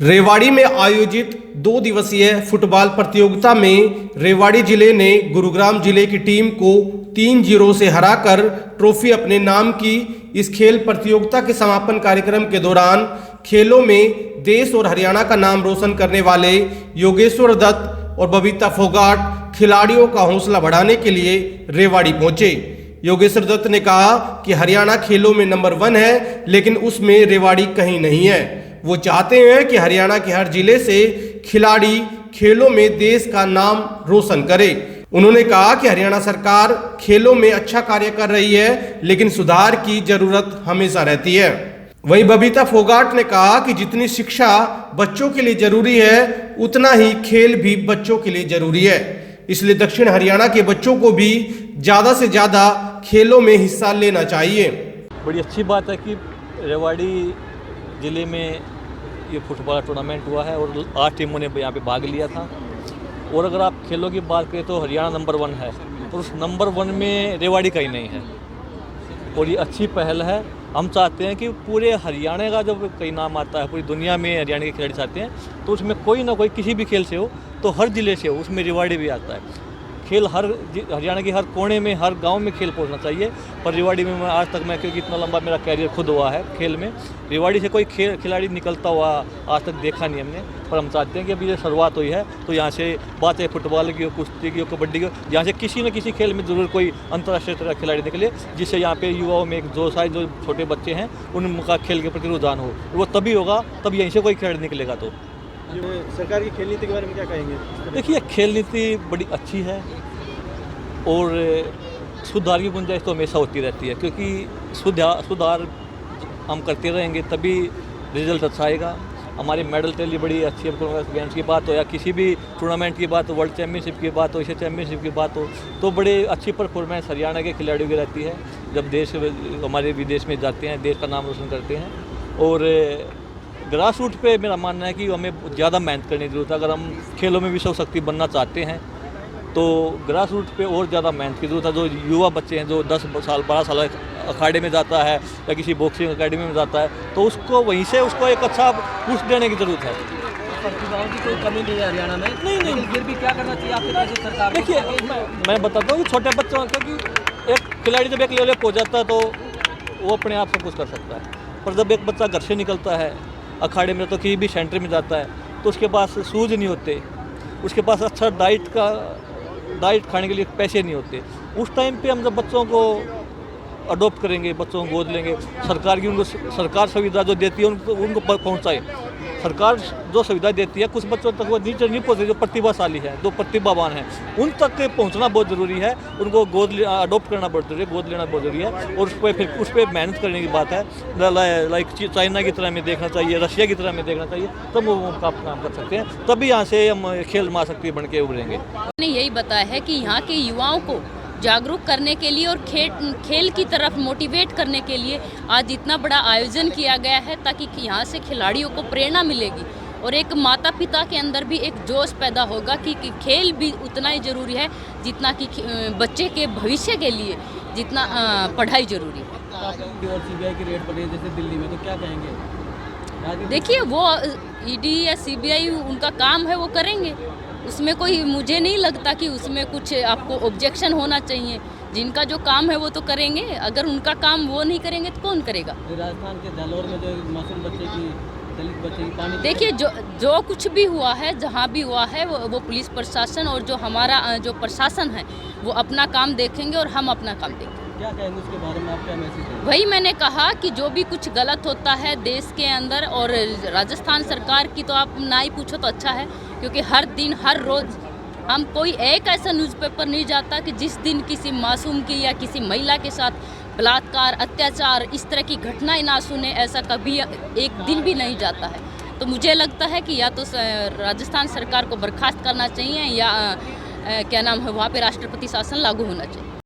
रेवाड़ी में आयोजित 2 दिवसीय फुटबॉल प्रतियोगिता में रेवाड़ी जिले ने गुरुग्राम जिले की टीम को 3-0 से हराकर ट्रॉफी अपने नाम की। इस खेल प्रतियोगिता के समापन कार्यक्रम के दौरान खेलों में देश और हरियाणा का नाम रोशन करने वाले योगेश्वर दत्त और बबीता फोगाट खिलाड़ियों का हौसला बढ़ाने के लिए रेवाड़ी पहुंचे। योगेश्वर दत्त ने कहा कि हरियाणा खेलों में नंबर 1 है, लेकिन उसमें रेवाड़ी कहीं नहीं है। वो चाहते हैं कि हरियाणा के हर जिले से खिलाड़ी खेलों में देश का नाम रोशन करे। उन्होंने कहा कि हरियाणा सरकार खेलों में अच्छा कार्य कर रही है, लेकिन सुधार की जरूरत हमेशा रहती है। वहीं बबीता फोगाट ने कहा कि जितनी शिक्षा बच्चों के लिए जरूरी है, उतना ही खेल भी बच्चों के लिए जरूरी है। इसलिए दक्षिण हरियाणा के बच्चों को भी ज़्यादा से ज़्यादा खेलों में हिस्सा लेना चाहिए। बड़ी अच्छी बात है कि रेवाड़ी ज़िले में ये फुटबॉल टूर्नामेंट हुआ है और 8 टीमों ने यहाँ पे भाग लिया था। और अगर आप खेलों की बात करें तो हरियाणा नंबर 1 है और उस नंबर 1 में रेवाड़ी का ही नहीं है और ये अच्छी पहल है। हम चाहते हैं कि पूरे हरियाणा का जब कई नाम आता है, पूरी दुनिया में हरियाणा के खिलाड़ी चाहते हैं, तो उसमें कोई ना कोई किसी भी खेल से हो तो हर ज़िले से हो, उसमें रेवाड़ी भी आता है। खेल हरियाणा के हर कोने में, हर गांव में खेल पहुंचना चाहिए। पर रेवाड़ी में मैं आज तक, मैं क्योंकि इतना लंबा मेरा कैरियर खुद हुआ है खेल में, रेवाड़ी से कोई खिलाड़ी निकलता हुआ आज तक देखा नहीं हमने। पर हम चाहते हैं कि अभी ये शुरुआत हुई है तो यहाँ से बात है फुटबॉल की हो, कुश्ती की हो, कबड्डी की हो, यहाँ से किसी न किसी खेल में ज़रूर कोई अंतर्राष्ट्रीय तरह खिलाड़ी निकले, जिससे यहाँ पे युवाओं में एक जोश आए, जो छोटे बच्चे हैं उनका खेल के प्रति रुझान हो। वो तभी होगा तब यहीं से कोई खिलाड़ी निकलेगा। तो सरकार की खेल नीति के बारे में क्या कहेंगे? देखिए, खेल नीति बड़ी अच्छी है और सुधार की गुंजाइश तो हमेशा होती रहती है, क्योंकि सुधार हम करते रहेंगे तभी रिजल्ट अच्छा आएगा। हमारी मेडल टैली बड़ी अच्छी है। गेम्स की बात हो या किसी भी टूर्नामेंट की बात हो, वर्ल्ड चैम्पियनशिप की बात हो, एशिया चैम्पियनशिप की बात हो, तो बड़े अच्छी परफॉर्मेंस हरियाणा के खिलाड़ियों की रहती है जब देश हमारे विदेश में जाते हैं, देश का नाम रोशन करते हैं। और ग्रास रूट पे मेरा मानना है कि हमें ज़्यादा मेहनत करने की जरूरत है। अगर हम खेलों में विश्व शक्ति बनना चाहते हैं तो ग्रास रूट पे और ज़्यादा मेहनत की जरूरत है। जो युवा बच्चे हैं, जो 10 साल 12 साल अखाड़े में जाता है या किसी बॉक्सिंग अकेडमी में जाता है, तो उसको वहीं से उसको एक अच्छा पुश देने की ज़रूरत है। प्रतिभाओं की कोई कमी नहीं है हरियाणा में, नहीं, फिर भी क्या करना चाहिए आपके पास सरकार? देखिए, मैं बताता हूँ कि छोटे बच्चों, क्योंकि एक खिलाड़ी जब एक लेवल पहुँच जाता है तो वो अपने आप सब कुछ कर सकता है। पर जब एक बच्चा घर से निकलता है, अखाड़े में तो किसी भी सेंटर में जाता है, तो उसके पास शूज़ नहीं होते, उसके पास अच्छा डाइट खाने के लिए पैसे नहीं होते। उस टाइम पे हम जब बच्चों को अडॉप्ट करेंगे, बच्चों को गोद लेंगे, सरकार सुविधा जो देती है उनको पहुंचाए। सरकार जो सुविधा देती है कुछ बच्चों तक वो नीचे नहीं पहुंचते, जो प्रतिभाशाली है, जो प्रतिभावान है, उन तक पहुंचना बहुत ज़रूरी है। उनको अडॉप्ट करना बहुत जरूरी है, गोद लेना बहुत ज़रूरी है। और उस पर मेहनत करने की बात है। लाइक चाइना की तरह में देखना चाहिए, रशिया की तरह में देखना चाहिए, तब वो काम कर सकते हैं। तभी यहाँ से हम खेल महाशक्ति बन के उभरेंगे। ने यही बताया है कि यहाँ के युवाओं को जागरूक करने के लिए और खेल की तरफ मोटिवेट करने के लिए आज इतना बड़ा आयोजन किया गया है, ताकि यहाँ से खिलाड़ियों को प्रेरणा मिलेगी और एक माता पिता के अंदर भी एक जोश पैदा होगा कि खेल भी उतना ही ज़रूरी है जितना कि बच्चे के भविष्य के लिए जितना पढ़ाई ज़रूरी है। और सीबीआई की रेड पड़ी जैसे दिल्ली में, तो क्या कहेंगे? देखिए, वो ईडी या सीबीआई उनका काम है, वो करेंगे। उसमें कोई, मुझे नहीं लगता कि उसमें कुछ आपको ऑब्जेक्शन होना चाहिए। जिनका जो काम है वो तो करेंगे। अगर उनका काम वो नहीं करेंगे तो कौन करेगा? राजस्थान के जालौर में जो मासूम बच्चे की, दलित बच्चे की पानी, देखिए जो कुछ भी हुआ है, जहाँ भी हुआ है, वो पुलिस प्रशासन और जो हमारा जो प्रशासन है वो अपना काम देखेंगे और हम अपना काम देखेंगे। क्या कहेंगे उसके बारे में, आप क्या मैसेज है? वही मैंने कहा कि जो भी कुछ गलत होता है देश के अंदर, और राजस्थान सरकार की तो आप ना ही पूछो तो अच्छा है, क्योंकि हर दिन हर रोज़ हम कोई एक ऐसा न्यूज़पेपर नहीं जाता कि जिस दिन किसी मासूम की या किसी महिला के साथ बलात्कार, अत्याचार, इस तरह की घटनाएं ना सुने। ऐसा कभी एक दिन भी नहीं जाता है। तो मुझे लगता है कि या तो राजस्थान सरकार को बर्खास्त करना चाहिए या क्या नाम है, वहाँ पे राष्ट्रपति शासन लागू होना चाहिए।